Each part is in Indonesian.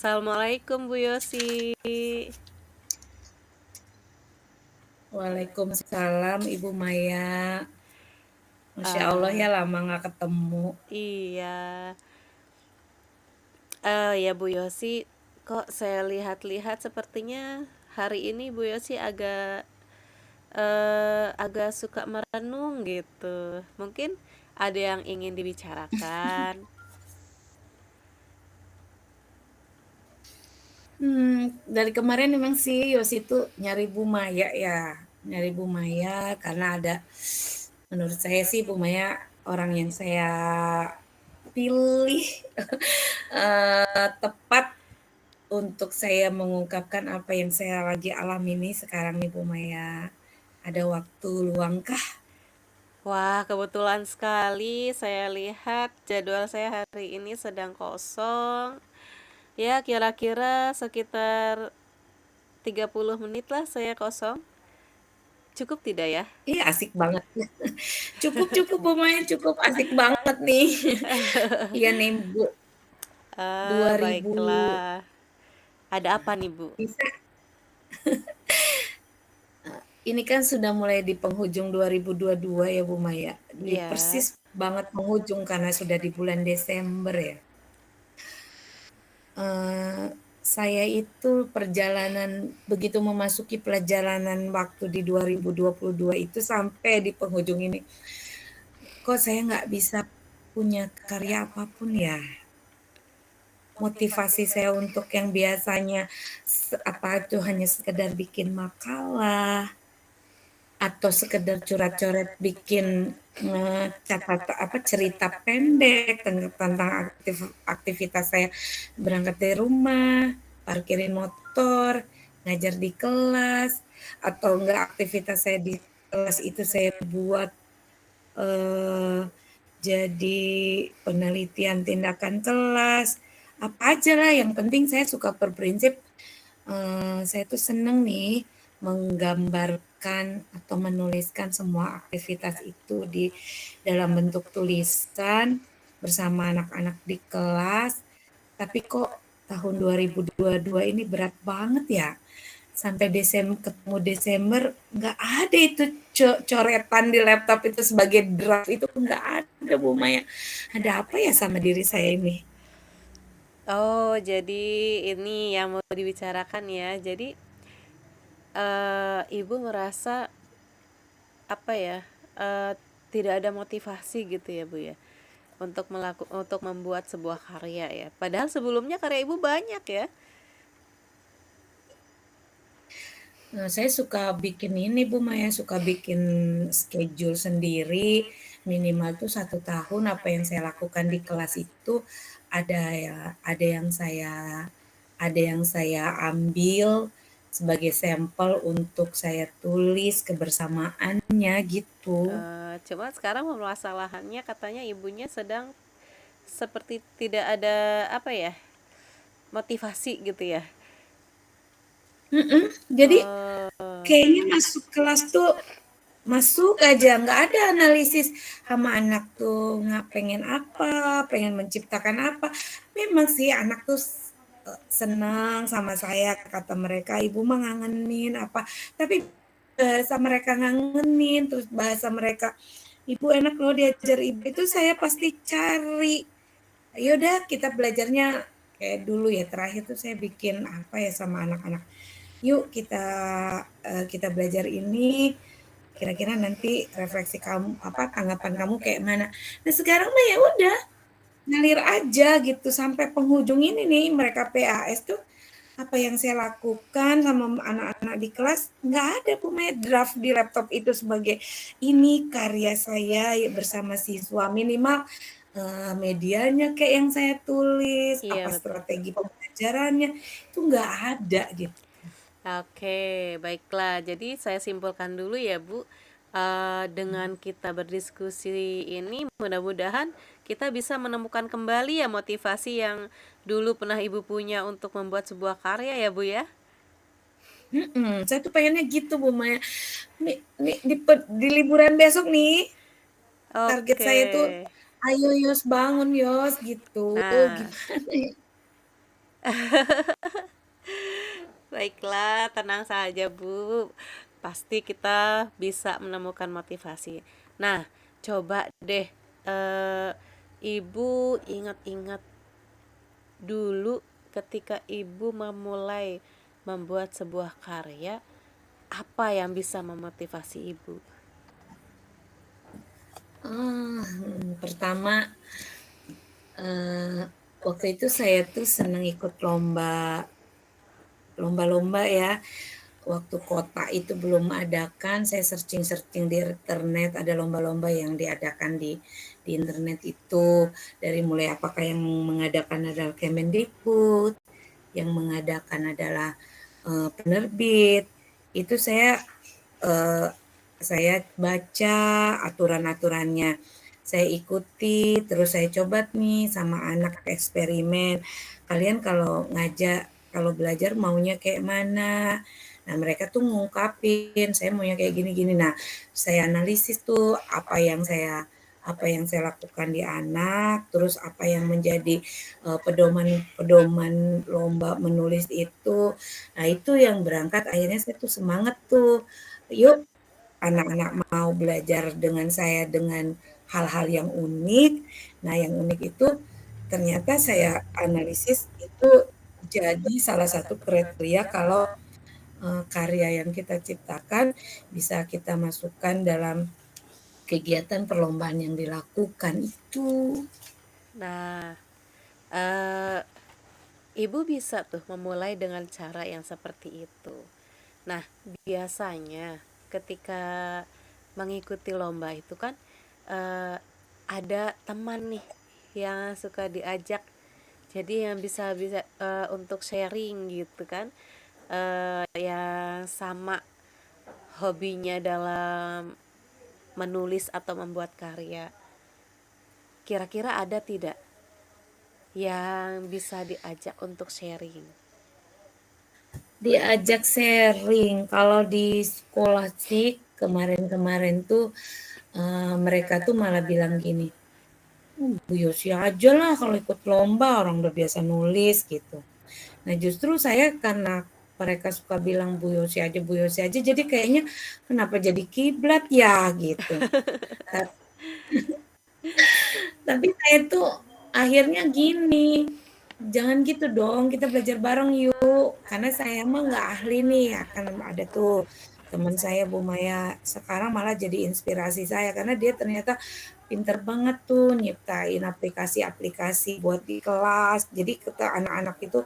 Assalamualaikum Bu Yosi. Waalaikumsalam Ibu Maya. Masya Allah ya Eh, lama nggak ketemu. iya, ya Bu Yosi, kok saya lihat-lihat sepertinya hari ini Bu Yosi agak suka merenung gitu. Mungkin ada yang ingin dibicarakan. Dari kemarin memang sih Yosi itu nyari Bu Maya ya. Nyari Bu Maya karena ada, menurut saya sih Bu Maya orang yang saya pilih tepat untuk saya mengungkapkan apa yang saya lagi alami nih sekarang nih Bu Maya. Ada waktu luangkah? Wah, kebetulan sekali saya lihat jadwal saya hari ini sedang kosong. Ya, kira-kira sekitar 30 menit lah saya kosong. Cukup tidak ya? Iya asik banget. Cukup cukup Bu Maya, cukup asik banget nih. Iya nih Bu, 2000 Baiklah. Ada apa nih, Bu? bisa. Ini kan sudah mulai di penghujung 2022 ya Bu Maya. Di Ya. persis banget penghujung karena sudah di bulan Desember ya. Eh, saya itu perjalanan begitu memasuki perjalanan waktu di 2022 itu sampai di penghujung ini. Kok saya nggak bisa punya karya apapun ya? Motivasi saya untuk yang biasanya apa itu hanya sekedar bikin makalah atau sekedar curat-coret bikin catatan apa cerita pendek tentang aktivitas saya berangkat dari rumah, parkirin motor, ngajar di kelas, atau enggak aktivitas saya di kelas itu saya buat eh, jadi penelitian tindakan kelas, apa aja lah yang penting saya suka berprinsip saya tuh seneng nih menggambarkan atau menuliskan semua aktivitas itu di dalam bentuk tulisan bersama anak-anak di kelas. Tapi kok tahun 2022 ini berat banget ya. Sampai Desember ketemu Desember nggak ada itu coretan di laptop itu sebagai draft itu nggak ada Bu Maya. Ada apa ya sama diri saya ini? Oh, jadi ini yang mau dibicarakan ya. Jadi, Ibu merasa apa ya? eh, Tidak ada motivasi gitu ya, Bu ya, untuk membuat sebuah karya ya. Padahal sebelumnya karya Ibu banyak ya. Nah, saya suka bikin ini Bu Maya, suka bikin schedule sendiri, minimal tuh 1 tahun apa yang saya lakukan di kelas itu ada ya, ada yang saya ambil sebagai sampel untuk saya tulis kebersamaannya gitu. Cuma sekarang permasalahannya katanya ibunya sedang seperti tidak ada apa ya? Motivasi gitu ya. Jadi Oh, kayaknya masuk kelas tuh masuk aja nggak ada analisis sama anak tuh nggak pengen apa, pengen menciptakan apa. Memang sih anak tuh senang sama saya kata mereka ibu mah ngangenin apa, tapi bahasa mereka ngangenin terus bahasa mereka ibu enak loh diajar ibu itu saya pasti cari. Yaudah kita belajarnya kayak dulu ya, terakhir tuh saya bikin apa ya sama anak-anak, yuk kita belajar ini, kira-kira nanti refleksi kamu apa tanggapan kamu kayak mana. Nah sekarang mah ya udah ngalir aja gitu sampai penghujung ini nih mereka PAS tuh apa yang saya lakukan sama anak-anak di kelas nggak ada punya draft di laptop itu sebagai ini karya saya ya, bersama siswa minimal medianya kayak yang saya tulis iya apa betul. strategi pembelajarannya itu nggak ada gitu. Oke, baiklah. Jadi saya simpulkan dulu ya, Bu. Dengan kita berdiskusi ini, mudah-mudahan kita bisa menemukan kembali ya motivasi yang dulu pernah Ibu punya untuk membuat sebuah karya ya, Bu ya. Saya tuh pengennya gitu Bu Maya. Nih di liburan besok nih, target Oke. saya tuh, "Ayo Yos bangun Yos," gitu. Nah, Gimana ya? Baiklah, tenang saja, Bu. Pasti kita bisa menemukan motivasi. Nah, coba deh Ibu ingat-ingat dulu ketika Ibu memulai membuat sebuah karya, apa yang bisa memotivasi Ibu? Pertama, waktu itu saya tuh seneng ikut lomba-lomba ya. Waktu kota itu belum adakan, saya searching-searching di internet, ada lomba-lomba yang diadakan di internet itu. Dari mulai apakah yang mengadakan adalah Kemendikbud, yang mengadakan adalah penerbit. Itu eh, saya baca aturan-aturannya, saya ikuti, terus saya coba nih sama anak eksperimen. Kalian kalau belajar maunya kayak mana? Nah, mereka tuh ngungkapin, saya maunya kayak gini-gini. Nah, saya analisis tuh apa yang saya lakukan di anak, terus apa yang menjadi pedoman lomba menulis itu. Nah, itu yang berangkat akhirnya saya tuh semangat tuh. Yuk anak-anak mau belajar dengan saya dengan hal-hal yang unik. Nah, yang unik itu ternyata saya analisis itu jadi salah satu kriteria kalau karya yang kita ciptakan bisa kita masukkan dalam kegiatan perlombaan yang dilakukan itu. Nah, eh, Ibu bisa tuh memulai dengan cara yang seperti itu. Nah, biasanya ketika mengikuti lomba itu kan eh, ada teman nih yang suka diajak. Jadi yang bisa bisa untuk sharing gitu kan. Yang sama hobinya dalam menulis atau membuat karya. Kira-kira ada tidak yang bisa diajak untuk sharing? Diajak sharing, kalau di sekolah sih kemarin-kemarin tuh mereka tuh malah bilang gini, Bu Yosi aja lah kalau ikut lomba, orang udah biasa nulis gitu. Nah justru saya karena mereka suka bilang Bu Yosi aja, jadi kayaknya kenapa jadi kiblat ya gitu. Tapi saya tuh akhirnya gini, jangan gitu dong, kita belajar bareng yuk. Karena saya mah nggak ahli nih, akan ada tuh teman saya Bu Maya sekarang malah jadi inspirasi saya karena dia ternyata pinter banget tuh nyiptain aplikasi-aplikasi buat di kelas. Jadi kita anak-anak itu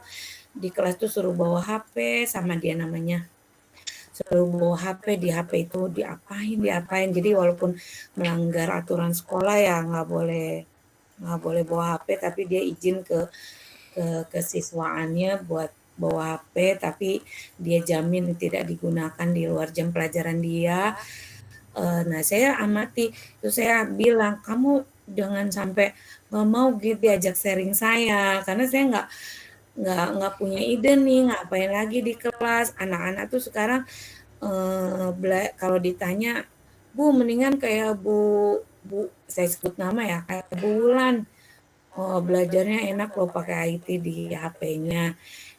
di kelas tuh suruh bawa HP sama dia namanya. Suruh bawa HP, di HP itu diapain. Jadi walaupun melanggar aturan sekolah ya nggak boleh bawa HP, tapi dia izin ke kesiswaannya buat bawa HP, tapi dia jamin tidak digunakan di luar jam pelajaran dia. Nah, saya amati, terus saya bilang, kamu jangan sampai nggak mau gitu diajak sharing saya, karena saya nggak punya ide nih, ngapain lagi di kelas. Anak-anak tuh sekarang kalau ditanya, Bu, mendingan kayak Bu, saya sebut nama ya, kayak Bu Wulan. Oh, belajarnya enak loh pakai IT di HP-nya.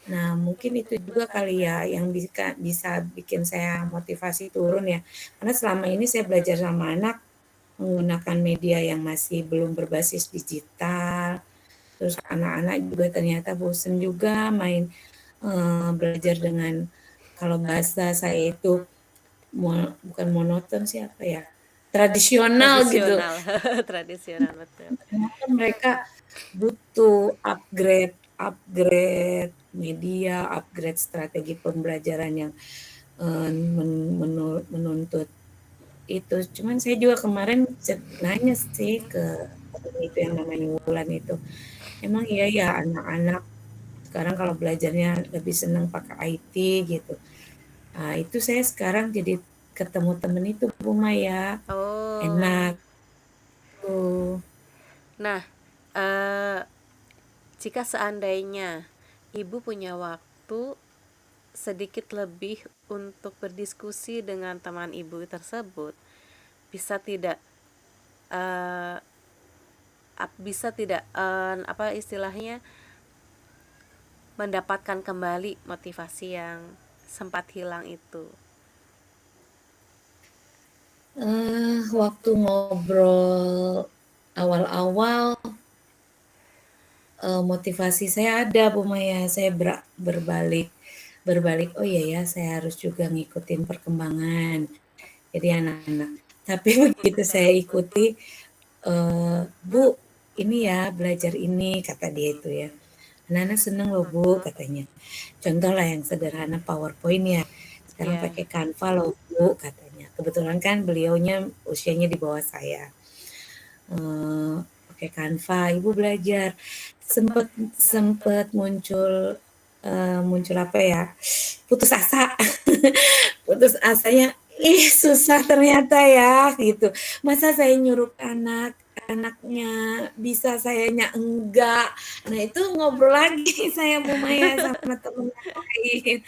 Nah, mungkin itu juga kali ya yang bisa bikin saya motivasi turun ya. Karena selama ini saya belajar sama anak menggunakan media yang masih belum berbasis digital. Terus anak-anak juga ternyata bosen juga main belajar dengan kalau bahasa saya itu bukan monoton sih apa ya? Tradisional gitu. Tradisional. Tradisional betul. Ternyata mereka butuh upgrade media, upgrade strategi pembelajaran yang menuntut itu. Cuman saya juga kemarin nanya sih ke temen itu yang namanya Wulan itu, emang iya ya anak-anak sekarang kalau belajarnya lebih senang pakai IT gitu. Nah, itu saya sekarang jadi ketemu temen itu Bu Maya, Oh. enak tuh. Nah, eh jika seandainya Ibu punya waktu sedikit lebih untuk berdiskusi dengan teman Ibu tersebut, bisa tidak eh bisa tidak apa istilahnya mendapatkan kembali motivasi yang sempat hilang itu? Waktu ngobrol awal-awal, motivasi saya ada Bu Maya, saya berbalik, "Oh iya ya, saya harus juga ngikutin perkembangan jadi anak-anak." Tapi begitu saya ikuti, "Bu, ini ya belajar ini," kata dia itu ya, "anak-anak seneng loh Bu," katanya. Contoh lah yang sederhana PowerPoint ya, "Sekarang Ya, pakai Canva loh Bu," katanya. Kebetulan kan beliaunya usianya di bawah saya. Pakai Canva, Ibu belajar. Sempet sempet muncul apa ya, putus asa. Putus asanya, ih susah ternyata ya gitu. Masa saya nyuruh anaknya bisa, sayanya enggak. Nah itu ngobrol lagi saya Bu Maya sama temen yang lain.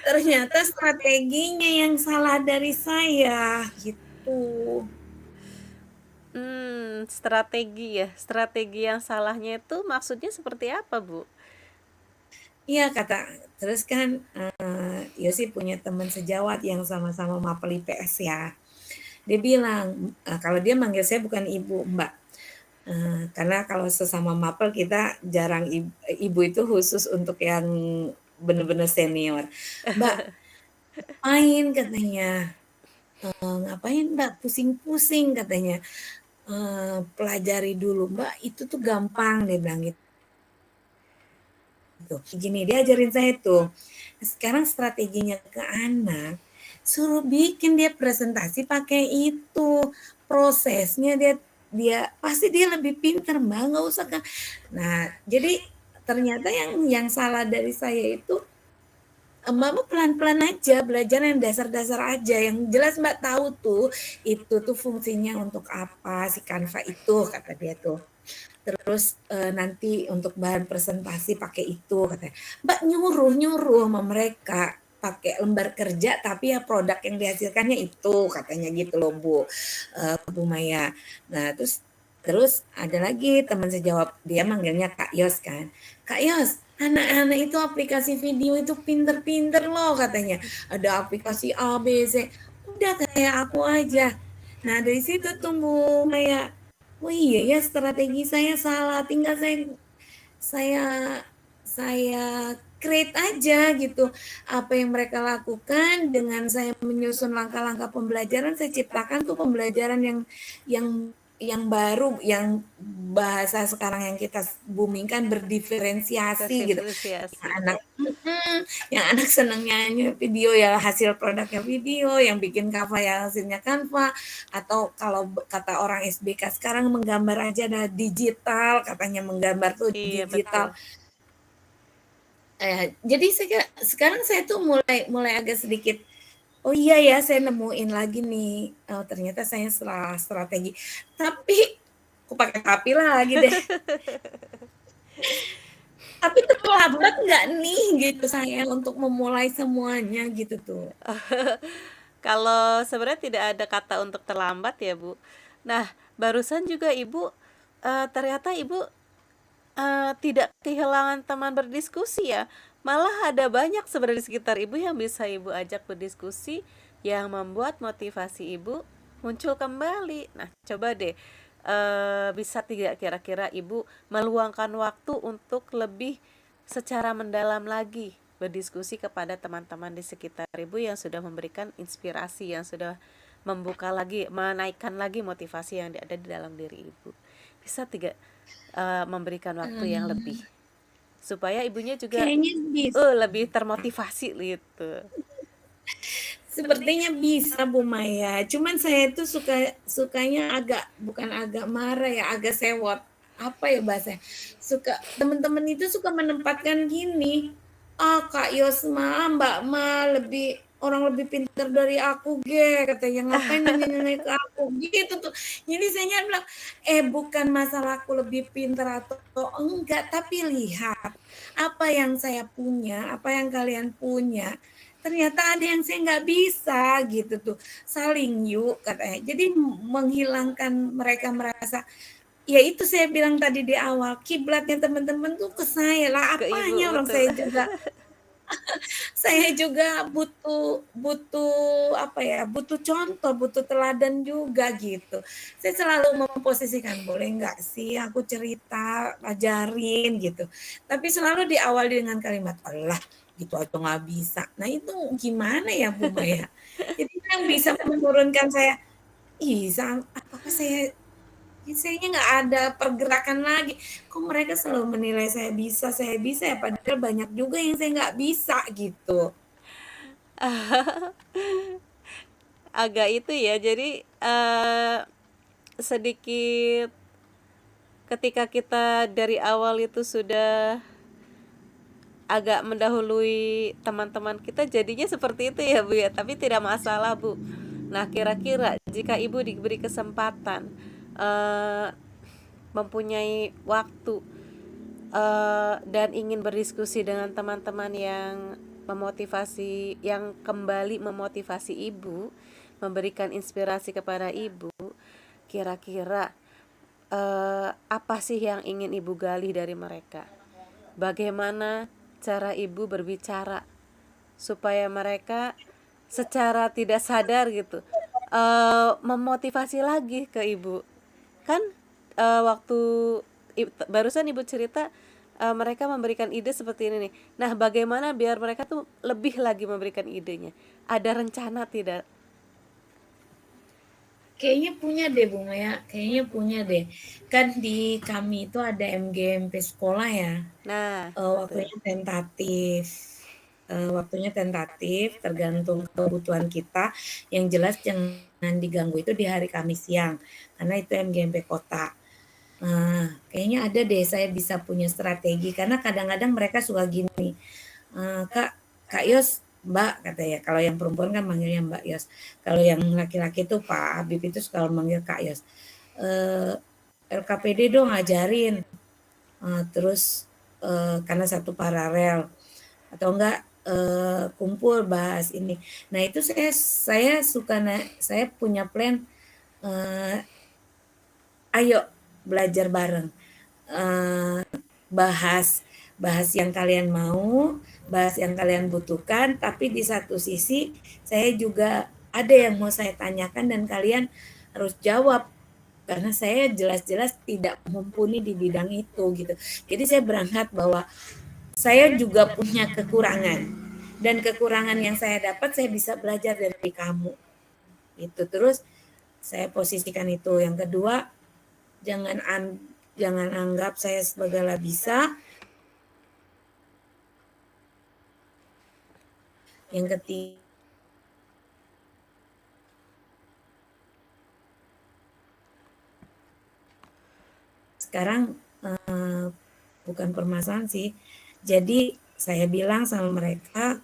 Ternyata strateginya yang salah dari saya gitu. strategi ya. Strategi yang salahnya itu maksudnya seperti apa, Bu? Iya kata, terus kan Yosi punya teman sejawat yang sama-sama mapel IPS ya. Dia bilang, kalau dia manggil saya bukan ibu, Mbak. Karena kalau sesama mapel kita jarang ibu itu khusus untuk yang benar-benar senior. Mbak, ngapain katanya? Ngapain Mbak pusing-pusing katanya. Pelajari dulu Mbak, itu tuh gampang dia bilang gitu. Gini dia ajarin saya tuh. Sekarang strateginya ke anak, suruh bikin dia presentasi pakai itu. Prosesnya dia pasti dia lebih pintar Mbak, nggak usah kan. Nah, jadi ternyata yang salah dari saya itu Mbak pelan-pelan aja, belajar yang dasar-dasar aja. Yang jelas Mbak tahu tuh, itu tuh fungsinya untuk apa si Canva itu, kata dia tuh. Terus nanti untuk bahan presentasi pakai itu, katanya. Mbak nyuruh sama mereka pakai lembar kerja, tapi ya produk yang dihasilkannya itu, katanya gitu loh Bu Maya. Nah terus ada lagi teman sejawat dia manggilnya Kak Yos kan. Kak Yos, anak-anak itu aplikasi video itu pinter-pinter loh katanya. Ada aplikasi A, B, C. Udah kayak aku aja. Nah dari situ tuh Bu Maya, oh iya ya strategi saya salah, tinggal saya saya create aja gitu. Apa yang mereka lakukan dengan saya menyusun langkah-langkah pembelajaran, saya ciptakan tuh pembelajaran yang yang baru, yang bahasa sekarang yang kita boomingkan berdiferensiasi gitu. Yang Terdiferensiasi. anak yang anak senangnya video ya hasil produknya video, yang bikin Canva ya hasilnya Canva, atau kalau kata orang SBK sekarang menggambar aja ada digital, katanya menggambar tuh Iya, betul. digital. Jadi sekarang saya tuh mulai agak sedikit, oh iya ya saya nemuin lagi nih, oh ternyata saya salah strategi. Tapi, aku pakai tapi lagi deh. Tapi terlambat nggak nih gitu saya untuk memulai semuanya gitu tuh. Kalau sebenarnya tidak ada kata untuk terlambat ya, Bu. Nah, barusan juga Ibu, ternyata Ibu, tidak kehilangan teman berdiskusi ya. Malah ada banyak sebenarnya di sekitar Ibu yang bisa Ibu ajak berdiskusi, yang membuat motivasi Ibu muncul kembali. Nah, coba deh, bisa tidak kira-kira Ibu meluangkan waktu untuk lebih secara mendalam lagi berdiskusi kepada teman-teman di sekitar Ibu yang sudah memberikan inspirasi, yang sudah membuka lagi, menaikkan lagi motivasi yang ada di dalam diri Ibu. Bisa tidak memberikan waktu yang lebih supaya ibunya juga Kayaknya bisa. lebih termotivasi gitu. Sepertinya bisa Bu Maya. Cuman saya itu sukanya bukan agak marah ya, agak sewot. Apa ya bahasanya? Teman-teman itu suka menempatkan gini. Ah Kak Yosma, Mbak Ma orang lebih pintar dari aku katanya ngapain nanya-nanya ke aku gitu tuh. Jadi saya bilang, bukan masalah aku lebih pintar atau enggak, tapi lihat apa yang saya punya, apa yang kalian punya, ternyata ada yang saya nggak bisa gitu tuh, saling yuk katanya. Jadi menghilangkan mereka merasa Ya itu saya bilang tadi di awal, kiblatnya teman-teman tuh ke saya lah, Ke ibu, apanya orang betul. saya juga butuh butuh apa ya, butuh contoh, butuh teladan juga gitu. Saya selalu memposisikan, "Boleh nggak sih aku cerita, ajarin," gitu. Tapi selalu diawali dengan kalimat, "Alah, gitu aja nggak bisa." Nah itu gimana ya Bu Maya? Jadi yang bisa menurunkan saya, ih apakah sayanya nggak ada pergerakan lagi. Kok mereka selalu menilai saya bisa ya, padahal banyak juga yang saya nggak bisa gitu. Agak itu ya, jadi sedikit ketika kita dari awal itu sudah agak mendahului teman-teman kita, jadinya seperti itu ya Bu ya, tapi tidak masalah Bu. Nah, kira-kira jika Ibu diberi kesempatan eh, mempunyai waktu dan ingin berdiskusi dengan teman-teman yang memotivasi, yang kembali memotivasi Ibu, memberikan inspirasi kepada Ibu, kira-kira apa sih yang ingin Ibu gali dari mereka? Bagaimana cara Ibu berbicara supaya mereka secara tidak sadar gitu memotivasi lagi ke Ibu? Kan waktu barusan Ibu cerita mereka memberikan ide seperti ini nih. Nah, bagaimana biar mereka tuh lebih lagi memberikan idenya? Ada rencana tidak? Kayaknya punya deh Bu Maya, kayaknya punya deh. Kan di kami itu ada MGMP sekolah ya, Nah, betul. waktunya tentatif, tergantung kebutuhan kita. Yang jelas jangan diganggu itu di hari Kamis siang, karena itu MGMP kota. Kayaknya ada deh saya bisa punya strategi, karena kadang-kadang mereka suka gini, Kak, Kak Yos, Mbak kata ya. Kalau yang perempuan kan manggilnya Mbak Yos. Kalau yang laki-laki itu Pak Habib itu suka manggil Kak Yos. Eh, LKPD dong ngajarin. Terus karena satu paralel atau enggak kumpul bahas ini. Nah itu saya punya plan. eh, Ayo belajar bareng. Eh, bahas bahas yang kalian mau, bahas yang kalian butuhkan, tapi di satu sisi saya juga ada yang mau saya tanyakan dan kalian harus jawab karena saya jelas-jelas tidak mumpuni di bidang itu gitu. Jadi saya berangkat bahwa saya juga punya kekurangan dan kekurangan yang saya dapat saya bisa belajar dari kamu. Itu terus saya posisikan itu. Yang kedua, jangan jangan anggap saya sebagai bisa. Yang ketiga, sekarang bukan permasalahan sih. Jadi saya bilang sama mereka,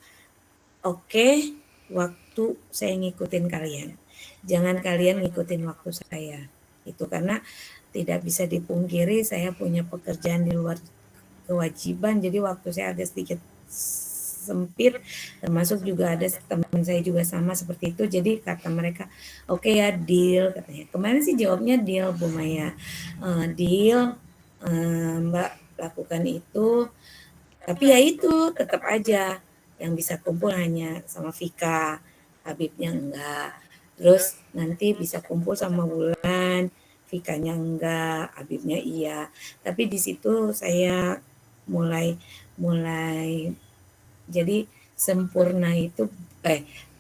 oke, waktu saya ngikutin kalian. Jangan kalian ngikutin waktu saya. Itu karena tidak bisa dipungkiri saya punya pekerjaan di luar kewajiban, jadi waktu saya agak sedikit sempit, termasuk juga ada teman saya juga sama seperti itu. Jadi kata mereka, oke ya deal katanya. Kemarin sih jawabnya deal Bu Maya. Deal, Mbak lakukan itu. Tapi ya itu tetap aja yang bisa kumpul hanya sama Vika, Habibnya enggak. Terus nanti bisa kumpul sama Wulan, Vikanya enggak, Habibnya iya. Tapi di situ saya mulai mulai jadi sempurna itu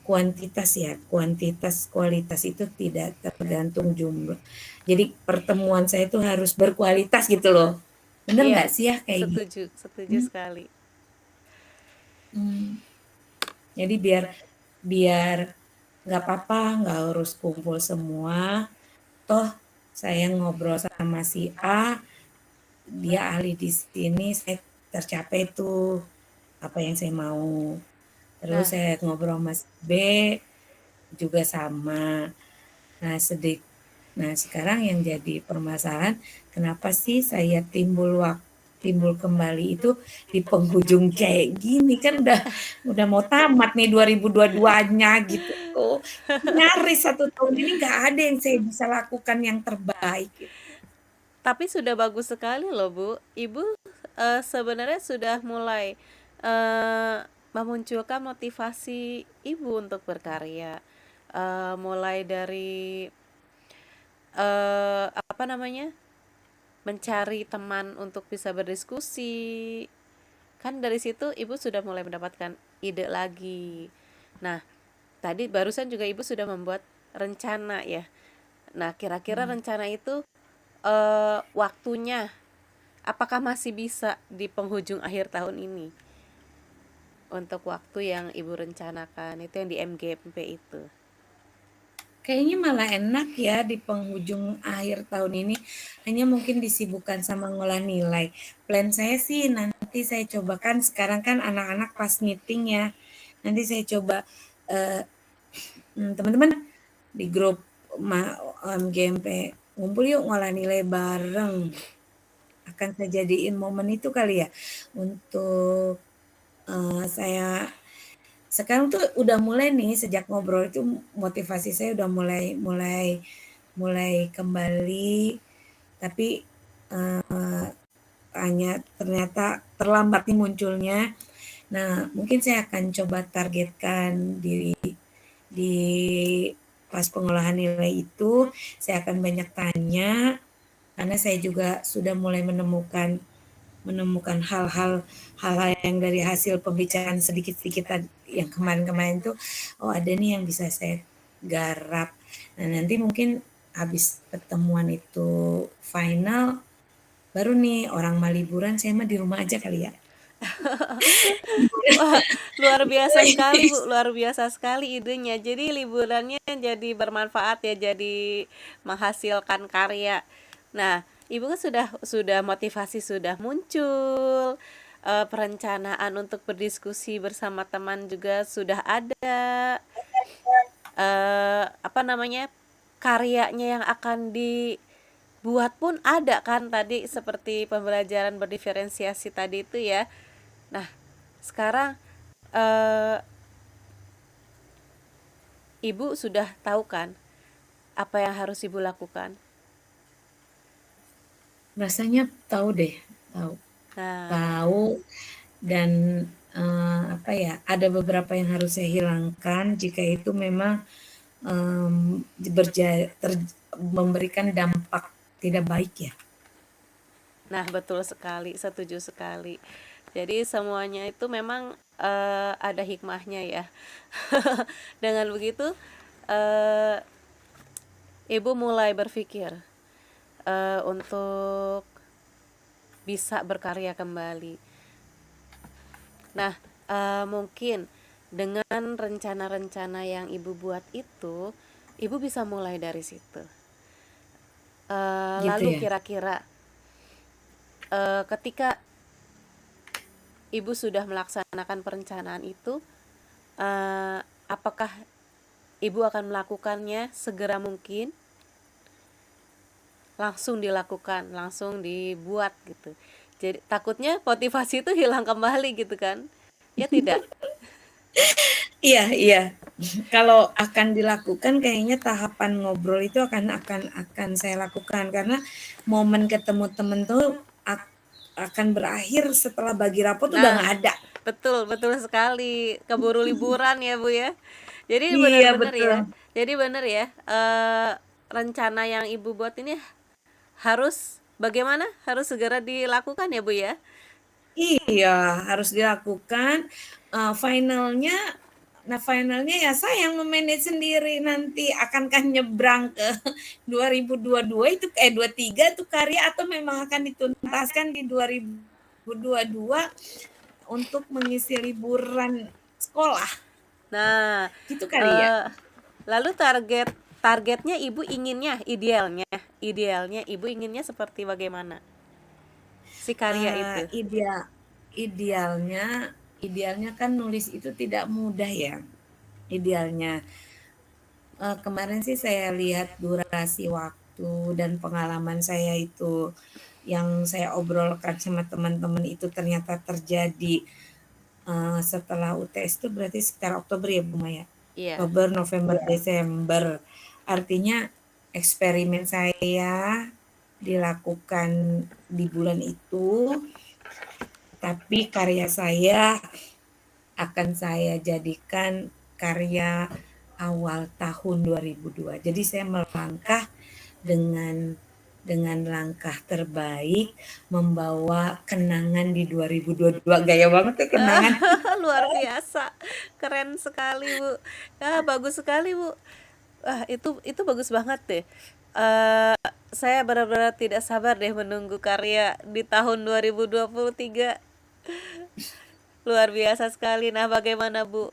kuantitas ya, kuantitas kualitas itu tidak tergantung jumlah. Jadi pertemuan saya itu harus berkualitas gitu loh. Bener Iya, nggak sih ya kayak gitu? setuju, setuju Hmm, sekali. hmm. Jadi biar biar nggak apa-apa, nggak harus kumpul semua. Toh saya ngobrol sama si A, dia ahli di sini, saya tercapai tuh apa yang saya mau. Terus Nah, saya ngobrol sama si B juga sama. Nah, nah, sekarang yang jadi permasalahan, kenapa sih saya timbul kembali itu di penghujung kayak gini kan udah mau tamat nih 2022-nya gitu. Oh, nyaris 1 tahun ini nggak ada yang saya bisa lakukan yang terbaik. Gitu. Tapi sudah bagus sekali loh Bu. Ibu sebenarnya sudah mulai eh, memunculkan motivasi Ibu untuk berkarya. Mulai dari apa namanya? Mencari teman untuk bisa berdiskusi. Kan dari situ Ibu sudah mulai mendapatkan ide lagi. Nah, tadi barusan juga Ibu sudah membuat rencana ya. Nah, kira-kira Hmm. rencana itu waktunya apakah masih bisa di penghujung akhir tahun ini untuk waktu yang Ibu rencanakan itu yang di MGMP itu? Kayaknya malah enak ya di penghujung akhir tahun ini, hanya mungkin disibukkan sama ngolah nilai. Plan saya sih nanti saya coba, kan sekarang kan anak-anak pas meeting ya, nanti saya coba, eee, teman-teman di grup MGMP, ngumpul yuk ngolah nilai bareng. Akan saya jadiin momen itu kali ya, untuk, saya sekarang tuh udah mulai nih sejak ngobrol itu motivasi saya udah mulai mulai mulai kembali, tapi hanya ternyata terlambat nih munculnya. Nah, mungkin saya akan coba targetkan di pas pengolahan nilai itu, saya akan banyak tanya, karena saya juga sudah mulai menemukan hal-hal yang dari hasil pembicaraan sedikit-sedikit yang kemarin-kemarin tuh, oh ada nih yang bisa saya garap. Nah nanti mungkin habis pertemuan itu final, baru nih orang mah liburan, saya mah di rumah aja kali ya. Wah, luar biasa sekali Bu, luar biasa sekali idenya. Jadi liburannya jadi bermanfaat ya, jadi menghasilkan karya. Nah, Ibu kan sudah motivasi sudah muncul, perencanaan untuk berdiskusi bersama teman juga sudah ada. Apa namanya? Karyanya yang akan dibuat pun ada kan tadi seperti pembelajaran berdiferensiasi tadi itu ya. Nah, sekarang eh, Ibu sudah tahu kan apa yang harus Ibu lakukan. Rasanya tahu deh, tahu. Nah, Tahu dan apa ya, ada beberapa yang harus saya hilangkan jika itu memang memberikan dampak tidak baik ya. nah, betul sekali, setuju sekali. Jadi semuanya itu memang ada hikmahnya ya. Dengan begitu eh, Ibu mulai berpikir untuk bisa berkarya kembali. Nah, mungkin dengan rencana-rencana yang Ibu buat itu, Ibu bisa mulai dari situ. Gitu Lalu ya. kira-kira ketika Ibu sudah melaksanakan perencanaan itu, apakah Ibu akan melakukannya segera mungkin? Langsung dilakukan, langsung dibuat gitu. Jadi takutnya motivasi itu hilang kembali gitu kan? Ya tidak? Iya, iya. Kalau akan dilakukan kayaknya tahapan ngobrol itu akan saya lakukan, karena momen ketemu temen tuh akan berakhir setelah bagi rapot udah Nah, nggak ada. betul, betul sekali. Keburu liburan ya, Bu ya. Jadi Iya benar-benar betul. ya. Jadi benar ya. Rencana yang Ibu buat ini harus bagaimana? Harus segera dilakukan ya, Bu ya. Iya, harus dilakukan. Finalnya, nah finalnya ya saya yang memanage sendiri nanti. Akankah nyebrang ke 2022 itu 23 itu karya, atau memang akan dituntaskan di 2022 untuk mengisi liburan sekolah, Nah, gitu kali ya. eh lalu targetnya Ibu inginnya idealnya Ibu inginnya seperti bagaimana si karya itu? Ideal idealnya idealnya kan nulis itu tidak mudah ya, idealnya. Kemarin sih saya lihat durasi waktu dan pengalaman saya itu yang saya obrolkan sama teman-teman itu ternyata terjadi, setelah UTS itu berarti sekitar Oktober ya, Bu Maya? Iya. Oktober, November, Desember. Artinya eksperimen saya dilakukan di bulan itu, tapi karya saya akan saya jadikan karya awal tahun 2002. Jadi saya melangkah dengan langkah terbaik membawa kenangan di 2022. Gaya banget ya kenangan. Luar biasa, keren sekali Bu. Bagus sekali Bu. Itu bagus banget deh. Eh, saya benar-benar tidak sabar deh menunggu karya di tahun 2023. Luar biasa sekali. Nah, bagaimana Bu?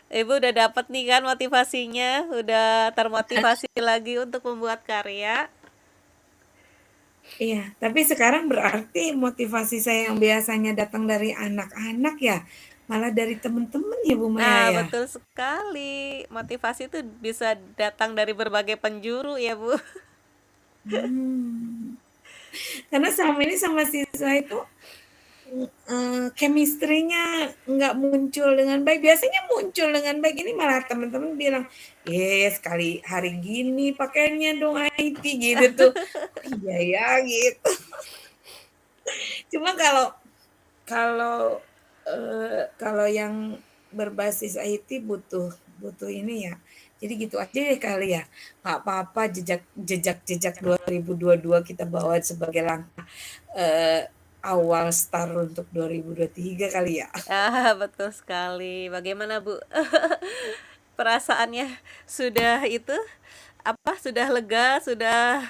Ibu udah dapat nih kan motivasinya, udah termotivasi lagi untuk membuat karya. Iya, tapi sekarang berarti motivasi saya yang biasanya datang dari anak-anak ya, malah dari teman-teman ya Bu Maya Nah, ya? betul sekali. Motivasi itu bisa datang dari berbagai penjuru ya, Bu. Hmm. Karena selama ini sama siswa itu chemistry-nya nggak muncul dengan baik. Biasanya muncul dengan baik, ini malah teman-teman bilang, sekali hari gini pakainya dong IT," gitu tuh. Oh, iya ya, gitu. Cuma kalau kalau, kalau yang berbasis IT butuh butuh ini ya, jadi gitu aja ya kali ya, nggak apa-apa jejak 2022 kita bawa sebagai langkah, awal start untuk 2023 kali ya? Betul sekali. Bagaimana, Bu? Perasaannya sudah itu apa? Sudah lega, sudah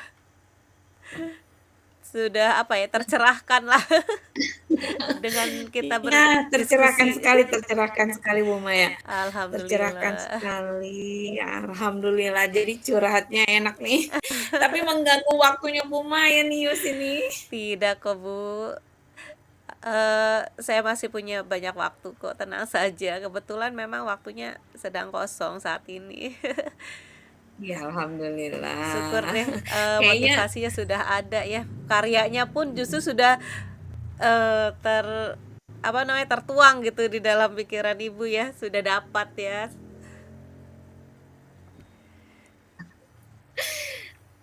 apa ya? Tercerahkan lah dengan kita Iya, berdiskusi. tercerahkan sekali Bu Maya, tercerahkan Alhamdulillah. sekali, alhamdulillah jadi curhatnya enak nih, tapi mengganggu waktunya Bu Maya nih Yus ini. Tidak kok, Bu. Saya masih punya banyak waktu kok, tenang saja. Kebetulan memang waktunya sedang kosong saat ini. Ya Syukur alhamdulillah. deh, Kayaknya motivasinya sudah ada ya. Karyanya pun justru sudah eh, ter apa namanya tertuang gitu di dalam pikiran ibu ya, sudah dapat ya.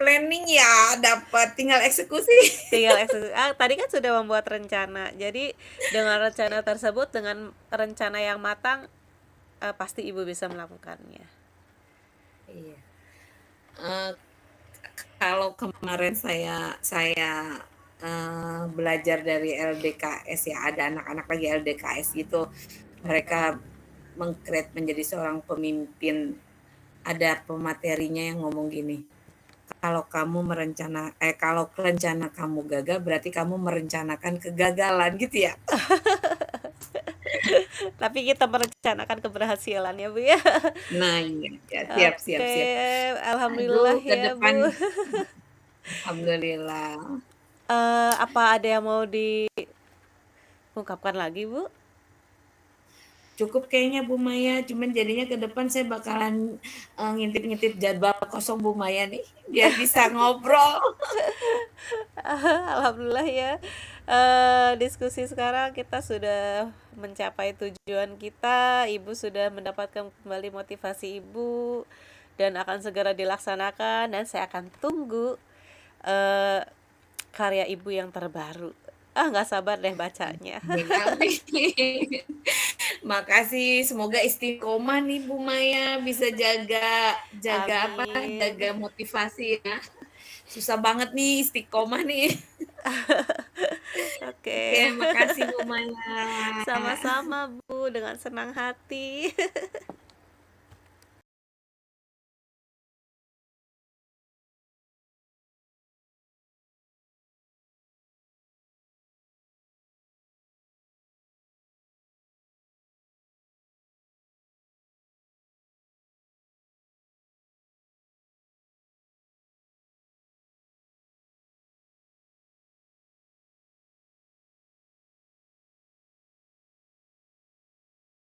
planning ya dapat, tinggal eksekusi. Tinggal eksekusi. Tadi kan sudah membuat rencana. Jadi dengan rencana tersebut, dengan rencana yang matang, pasti ibu bisa melakukannya. Iya. Eh, Kalau kemarin saya belajar dari LDKS ya, ada anak-anak lagi LDKS gitu, mereka mengkreat menjadi seorang pemimpin. Ada pematerinya yang ngomong gini, kalau rencana kamu gagal berarti kamu merencanakan kegagalan gitu ya. Tapi kita merencanakan keberhasilan ya Bu ya. Nah, iya, ya, siap siap Oke, siap. Aduh, alhamdulillah ke ya depan Bu. alhamdulillah. Apa ada yang mau diungkapkan lagi Bu? Cukup kayaknya Bu Maya, cuman jadinya ke depan saya bakalan ngintip-ngintip jadwal kosong Bu Maya nih, biar bisa ngobrol. Alhamdulillah ya. Diskusi sekarang kita sudah mencapai tujuan kita. Ibu sudah mendapatkan kembali motivasi ibu dan akan segera dilaksanakan, dan saya akan tunggu eh, karya ibu yang terbaru. Nggak sabar deh bacanya. Makasih, semoga istiqomah nih Bu Maya, bisa jaga jaga apa, Amin. jaga motivasi ya. Susah banget nih istiqomah nih. Oke, Oke. makasih Bu Maya. Sama-sama Bu, dengan senang hati.